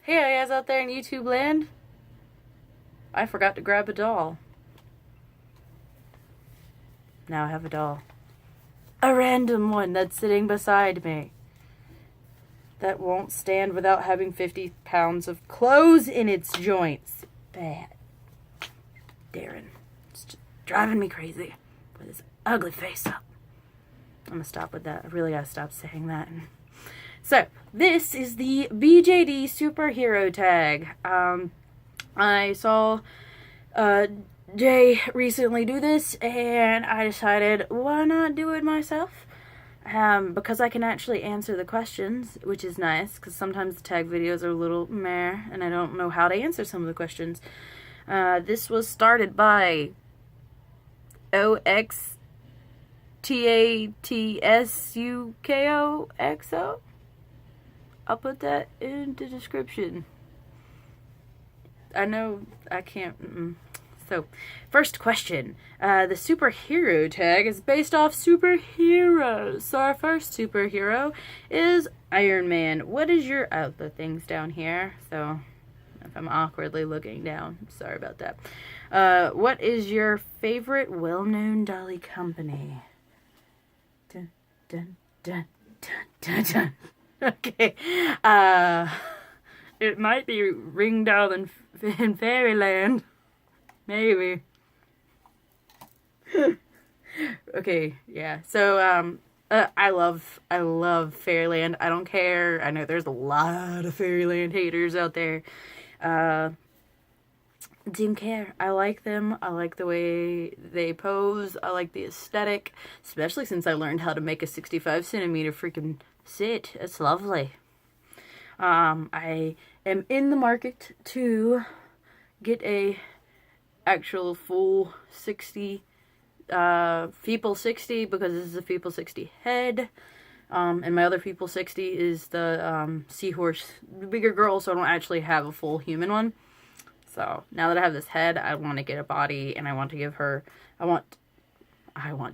Hey guys out there in YouTube land. I forgot to grab a doll. Now I have a doll. A random one that's sitting beside me. That won't stand without having 50 pounds of clothes in its joints. Bad. Darren. It's just driving me crazy with his ugly face up. I'm gonna stop with that. I really gotta stop saying that. So, this is the BJD Superhero tag. I saw Jay recently do this, and I decided, why not do it myself? Because I can actually answer the questions, which is nice, because sometimes the tag videos are a little meh, and I don't know how to answer some of the questions. This was started by oXtatsukoXo. I'll put that in the description. I know I can't. So, first question. The superhero tag is based off superheroes. So, our first superhero is Iron Man. What is your. Oh, the thing's down here. So, if I'm awkwardly looking down, sorry about that. What is your favorite well-known dolly company? Dun, dun, dun, dun, dun, dun. Okay. It might be Ringdoll in Fairyland. Maybe. Okay, yeah. So, I love Fairyland. I don't care. I know there's a lot of Fairyland haters out there. Didn't care. I like them. I like the way they pose. I like the aesthetic, especially since I learned how to make a 65 centimeter freaking sit. It's lovely. I am in the market to get a actual full 60 Feeple 60, because this is a Feeple 60 head. And my other Feeple 60 is the seahorse, the bigger girl, so I don't actually have a full human one. So now that I have this head, I want to get a body, and I want to give her. I want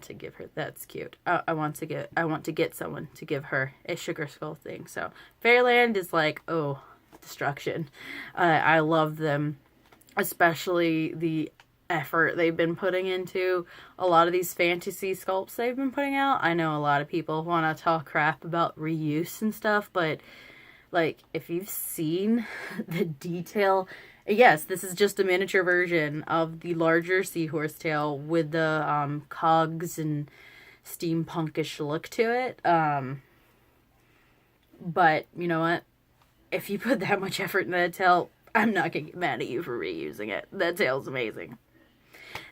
to give her. That's cute. I want to get someone to give her a sugar skull thing. So Fairyland is like, oh, destruction. I love them, especially the effort they've been putting into a lot of these fantasy sculpts they've been putting out. I know a lot of people want to talk crap about reuse and stuff, but like, if you've seen the detail. Yes, this is just a miniature version of the larger seahorse tail with the cogs and steampunkish look to it. But you know what? If you put that much effort in that tail, I'm not gonna get mad at you for reusing it. That tail's amazing.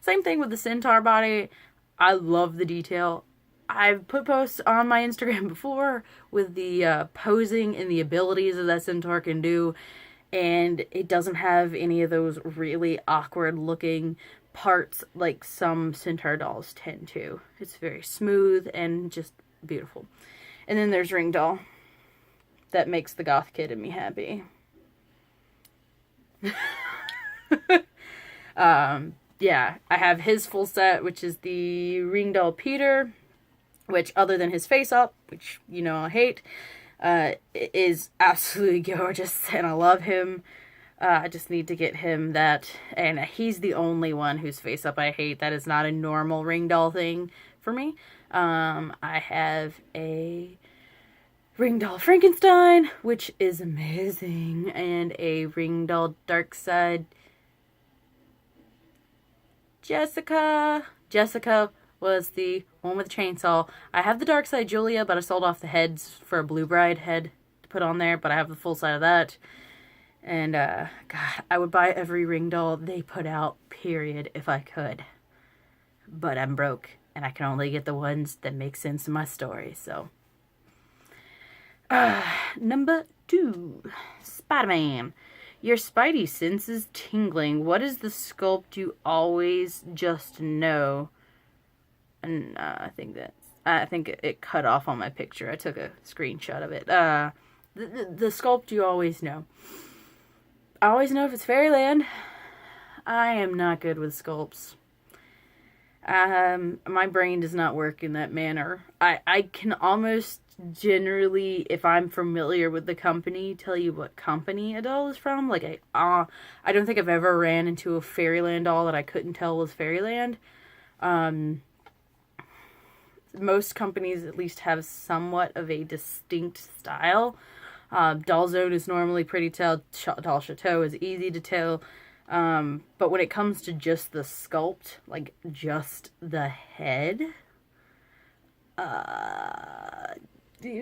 Same thing with the centaur body. I love the detail. I've put posts on my Instagram before with the posing and the abilities that that centaur can do. And it doesn't have any of those really awkward looking parts like some centaur dolls tend to. It's very smooth and just beautiful. And then there's Ringdoll. That makes the goth kid in me happy. Yeah, I have his full set, which is the Ringdoll Peter, which, other than his face up, which you know I hate, is absolutely gorgeous, and I love him. I just need to get him that, and he's the only one whose face up I hate. That is not a normal Ringdoll thing for me. I have a Ringdoll Frankenstein, which is amazing, and a Ringdoll Darkside Jessica. Jessica was the one with the chainsaw. I have the Darkside Julia, but I sold off the heads for a Blue Bride head to put on there, but I have the full set of that. And, God, I would buy every Ringdoll they put out, period, if I could. But I'm broke, and I can only get the ones that make sense in my story, so. Number 2, Spiderman. Your spidey sense is tingling. What is the sculpt you always just know? And I think it cut off on my picture. I took a screenshot of it. The sculpt you always know. I always know if it's Fairyland. I am not good with sculpts. My brain does not work in that manner. I can almost generally, if I'm familiar with the company, tell you what company a doll is from. Like, I don't think I've ever ran into a Fairyland doll that I couldn't tell was Fairyland. Most companies at least have somewhat of a distinct style. Doll Zone is normally pretty tell. Doll Chateau is easy to tell. But when it comes to just the sculpt, like just the head,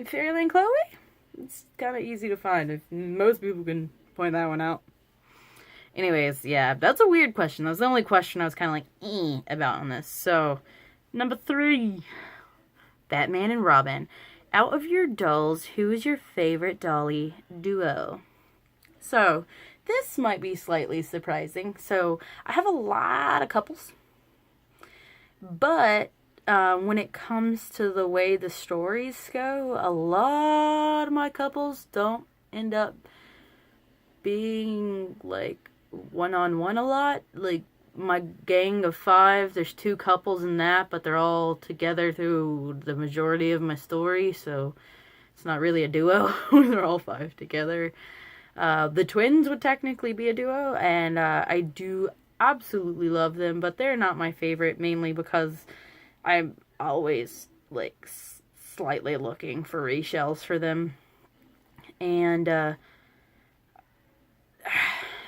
Fairyland Chloe? It's kind of easy to find. If most people can point that one out. Anyways, yeah, that's a weird question. That was the only question I was kind of like, about on this. So, number 3, Batman and Robin. Out of your dolls, who is your favorite dolly duo? So, this might be slightly surprising. So, I have a lot of couples. But, when it comes to the way the stories go, a lot of my couples don't end up being, like, one-on-one a lot. Like, my gang of 5, there's 2 couples in that, but they're all together through the majority of my story, so it's not really a duo. They're all 5 together. The twins would technically be a duo, and I do absolutely love them, but they're not my favorite, mainly because I'm always, like, slightly looking for reshells for them. And,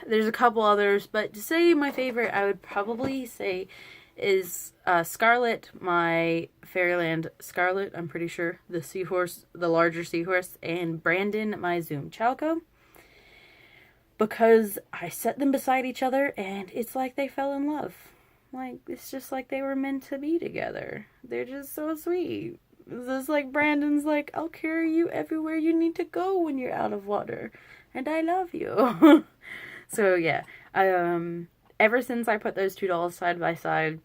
there's a couple others, but to say my favorite, I would probably say is Scarlet, my Fairyland Scarlet, I'm pretty sure, the seahorse, the larger seahorse, and Brandon, my Zoom Chalco, because I set them beside each other, and it's like they fell in love. Like, it's just like they were meant to be together. They're just so sweet. It's just like Brandon's like, I'll carry you everywhere you need to go when you're out of water, and I love you. So, yeah, ever since I put those 2 dolls side by side,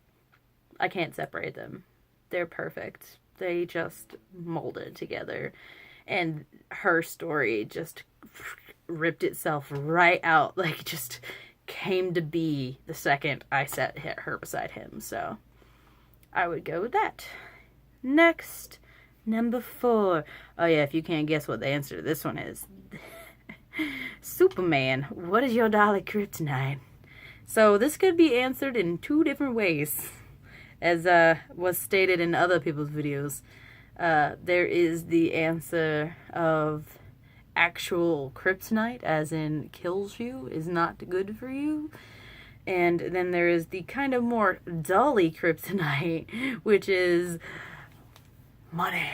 I can't separate them. They're perfect. They just molded together. And her story just ripped itself right out. Like, just came to be the second I set her beside him. So, I would go with that. Next, number 4. Oh, yeah, if you can't guess what the answer to this one is. Superman, what is your dolly Kriptonite? So this could be answered in 2 different ways, as was stated in other people's videos. There is the answer of actual Kriptonite, as in kills you, is not good for you. And then there is the kind of more dolly Kriptonite, which is money.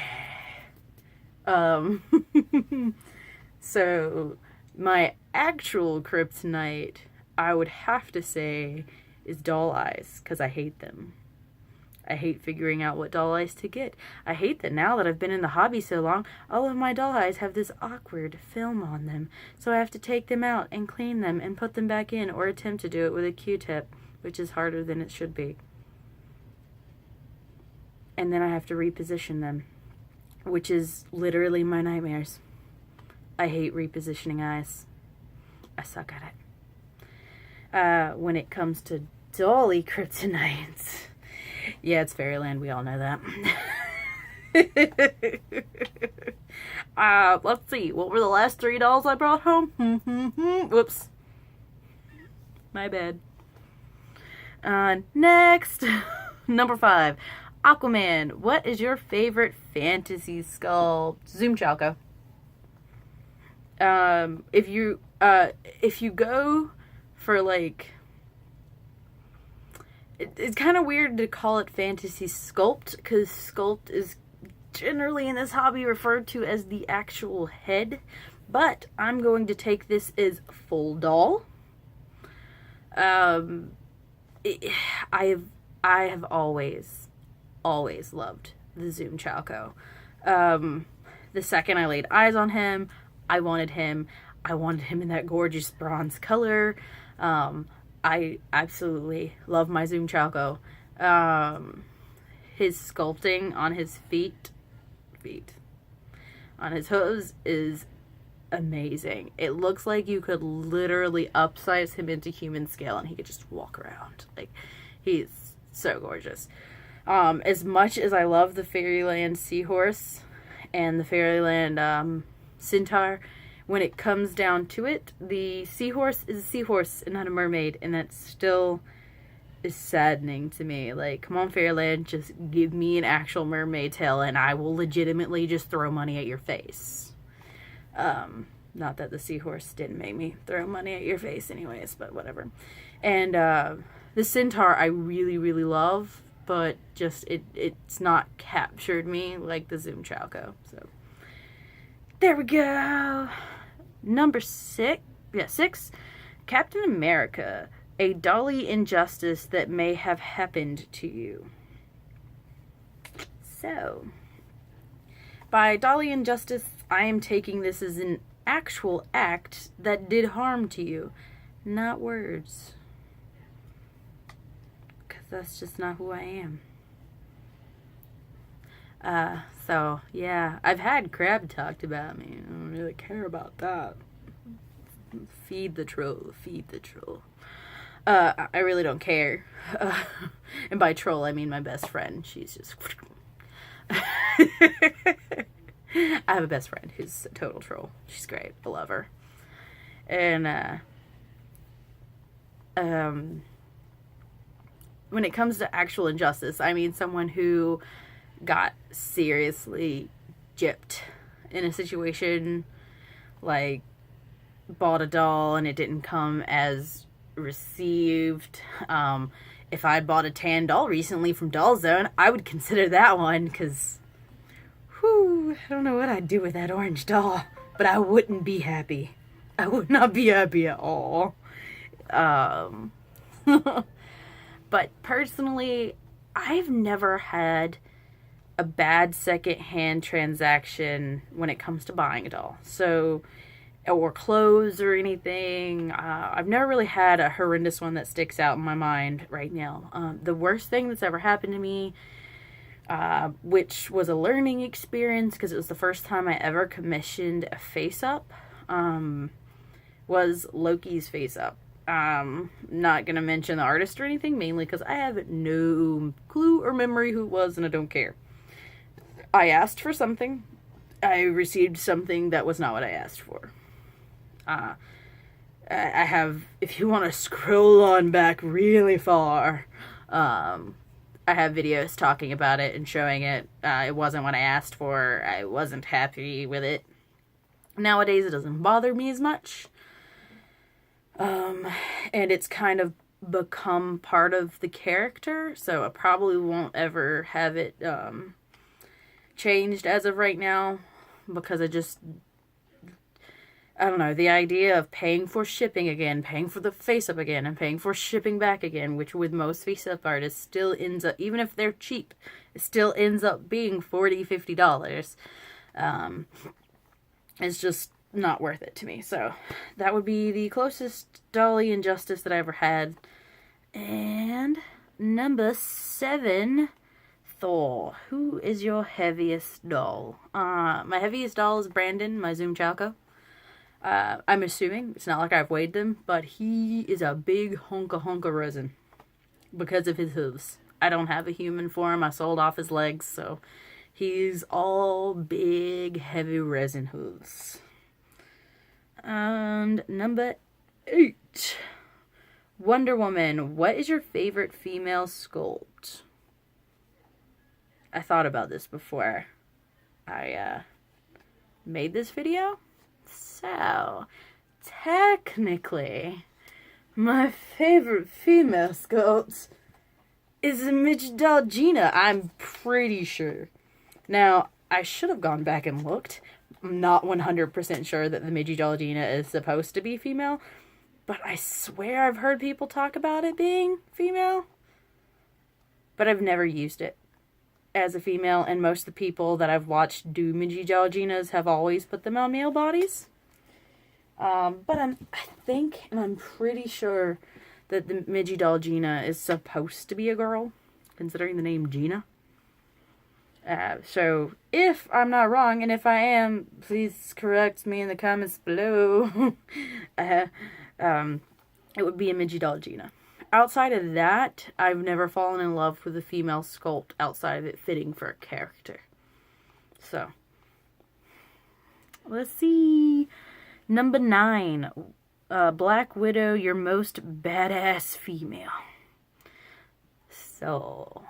So my actual Kriptonite, I would have to say, is doll eyes, because I hate them. I hate figuring out what doll eyes to get. I hate that now that I've been in the hobby so long, all of my doll eyes have this awkward film on them. So I have to take them out and clean them and put them back in, or attempt to do it with a Q-tip, which is harder than it should be. And then I have to reposition them, which is literally my nightmares. I hate repositioning eyes. I suck at it. When it comes to dolly Kriptonites, yeah, it's Fairyland. We all know that. Let's see. What were the last 3 dolls I brought home? Whoops. My bad. Next, number 5, Aquaman. What is your favorite fantasy sculpt? Zoom Chalco. If you go for, like, it's kind of weird to call it fantasy sculpt, because sculpt is generally in this hobby referred to as the actual head, but I'm going to take this as full doll. I have always loved the Zoom Chalco. The second I laid eyes on him, I wanted him in that gorgeous bronze color. I absolutely love my Zoom Chalco. His sculpting on his feet, on his hooves is amazing. It looks like you could literally upsize him into human scale and he could just walk around. Like, he's so gorgeous. As much as I love the Fairyland Seahorse and the Fairyland centaur. When it comes down to it, the seahorse is a seahorse and not a mermaid, and that still is saddening to me. Like, come on, Fairyland, just give me an actual mermaid tail, and I will legitimately just throw money at your face. Not that the seahorse didn't make me throw money at your face anyways, but whatever. And the centaur I really, really love, but just it's not captured me like the Zoom-Chalco. So there we go. Number 6. Yeah, 6. Captain America. A dolly injustice that may have happened to you. So, by dolly injustice, I am taking this as an actual act that did harm to you, not words. Because that's just not who I am. So, yeah, I've had Crab talked about me. I don't really care about that. Feed the troll, feed the troll. I really don't care. And by troll, I mean my best friend. She's just... I have a best friend who's a total troll. She's great. I love her. And, when it comes to actual injustice, I mean someone who got seriously gypped in a situation, like bought a doll and it didn't come as received. If I bought a tan doll recently from Doll Zone, I would consider that one, because I don't know what I'd do with that orange doll, but I wouldn't be happy. I would not be happy at all. But personally, I've never had a bad second-hand transaction when it comes to buying a doll. So, or clothes or anything. I've never really had a horrendous one that sticks out in my mind right now. The worst thing that's ever happened to me, which was a learning experience because it was the first time I ever commissioned a face-up, was Loki's face-up. Not gonna mention the artist or anything, mainly because I have no clue or memory who it was and I don't care. I asked for something. I received something that was not what I asked for. I have, if you want to scroll on back really far, I have videos talking about it and showing it. It wasn't what I asked for. I wasn't happy with it. Nowadays, it doesn't bother me as much. And it's kind of become part of the character, so I probably won't ever have it changed as of right now, because I don't know, the idea of paying for shipping again, paying for the face-up again, and paying for shipping back again, which with most face-up artists still ends up, even if they're cheap, it still ends up being $40, $50. It's just not worth it to me. So that would be the closest dolly injustice that I ever had. And number 7, Thor. Who is your heaviest doll? My heaviest doll is Brandon, my Zoom-Chalco. I'm assuming, it's not like I've weighed them, but he is a big honka resin because of his hooves. I don't have a human form. I sold off his legs, so he's all big, heavy resin hooves. And number 8, Wonderwoman. What is your favorite female sculpt? I thought about this before I made this video. So, technically, my favorite female sculpt is a midget doll Gina. I'm pretty sure. Now, I should have gone back and looked. I'm not 100% sure that the midget doll Gina is supposed to be female, but I swear I've heard people talk about it being female. But I've never used it as a female, and most of the people that I've watched do midget doll Ginas have always put them on male bodies. But I think, and I'm pretty sure that the midget doll Gina is supposed to be a girl, considering the name Gina. So, if I'm not wrong, and if I am, please correct me in the comments below. It would be a midget doll Gina. Outside of that, I've never fallen in love with a female sculpt outside of it fitting for a character. So, Let's see. Number 9. Black Widow, your most badass female. So,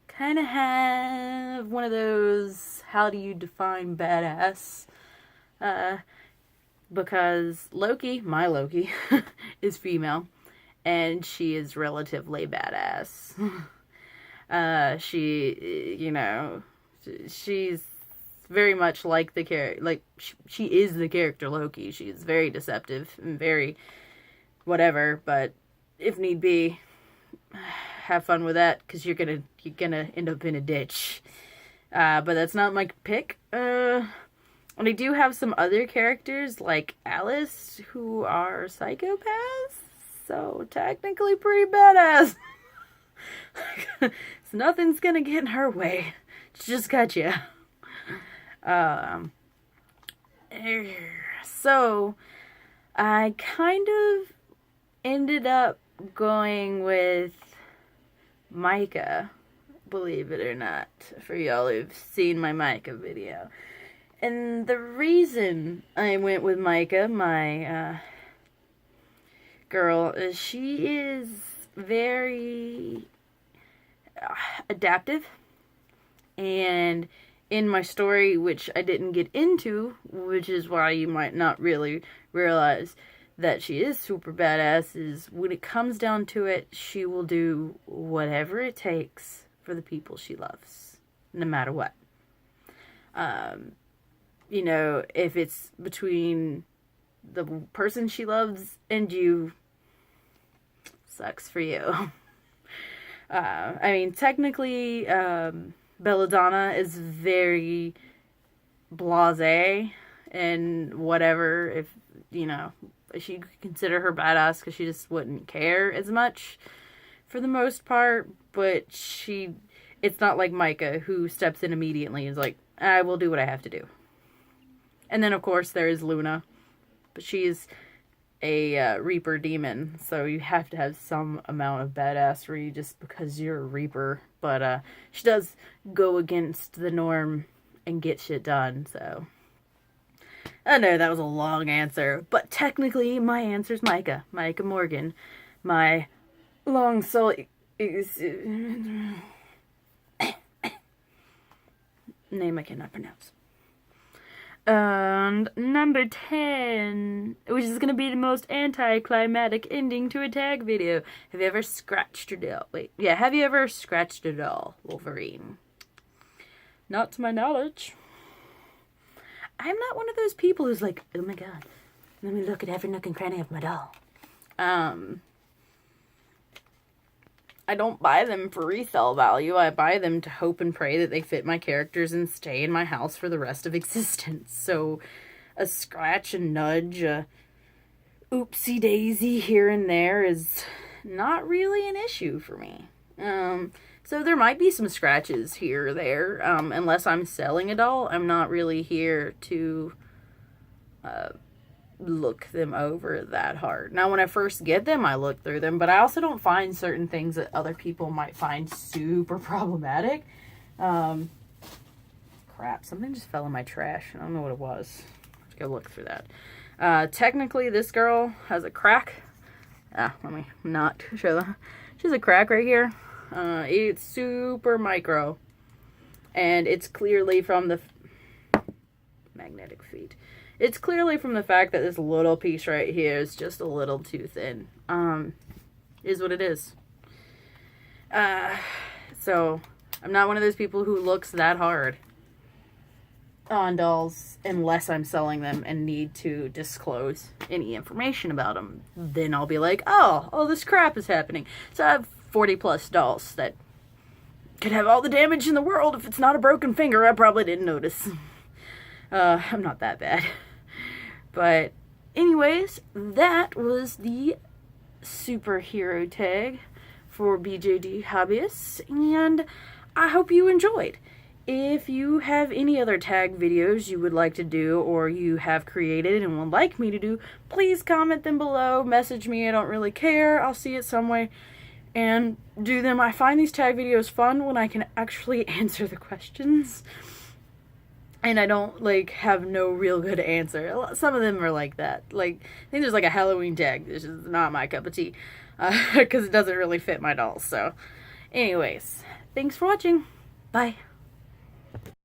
kind of have one of those, how do you define badass? Because Loki, my Loki, is female, and she is relatively badass. She's very much like the character, like, she is the character Loki. She's very deceptive and very whatever, but if need be, have fun with that, because you're gonna end up in a ditch. But that's not my pick. And I do have some other characters like Alice who are psychopaths, so technically pretty badass. So nothing's gonna get in her way. She just got you. So I kind of ended up going with Micah, believe it or not, for y'all who've seen my Micah video. And the reason I went with Micah, my girl, is she is very adaptive. And in my story, which I didn't get into, which is why you might not really realize that she is super badass, is when it comes down to it, she will do whatever it takes for the people she loves, no matter what. If it's between the person she loves and you, sucks for you. Technically, Belladonna is very blasé and whatever, if she could consider her badass because she just wouldn't care as much for the most part, but it's not like Micah, who steps in immediately and is like, I will do what I have to do. And then of course there is Luna, but she's a Reaper demon, so you have to have some amount of badassery just because you're a Reaper, but she does go against the norm and get shit done, so I know that was a long answer, but technically my answer is Micah Morgan, my long soul name I cannot pronounce. And number 10, which is going to be the most anticlimactic ending to a tag video. Have you ever scratched a doll? Have you ever scratched a doll, Wolverine? Not to my knowledge. I'm not one of those people who's like, oh my god, let me look at every nook and cranny of my doll. I don't buy them for resale value. I buy them to hope and pray that they fit my characters and stay in my house for the rest of existence. So a scratch, a nudge, a oopsie daisy here and there is not really an issue for me. So there might be some scratches here or there. Unless I'm selling a doll, I'm not really here to look them over that hard. Now, when I first get them, I look through them, but I also don't find certain things that other people might find super problematic. Crap, something just fell in my trash. I don't know what it was. Let's go look through that. Technically, this girl has a crack. Let me not show that. She has a crack right here. It's super micro, and it's clearly from the magnetic feet. It's clearly from the fact that this little piece right here is just a little too thin. Is what it is. So, I'm not one of those people who looks that hard on dolls unless I'm selling them and need to disclose any information about them. Then I'll be like, oh, this crap is happening. So I have 40 plus dolls that could have all the damage in the world. If it's not a broken finger, I probably didn't notice. I'm not that bad. But anyways, that was the superhero tag for BJD hobbyists, and I hope you enjoyed. If you have any other tag videos you would like to do or you have created and would like me to do, please comment them below, message me, I don't really care, I'll see it some way and do them. I find these tag videos fun when I can actually answer the questions. And I don't, like, have no real good answer. Some of them are like that. Like, I think there's, like, a Halloween tag. This is not my cup of tea. Because it doesn't really fit my dolls. So, anyways, thanks for watching. Bye.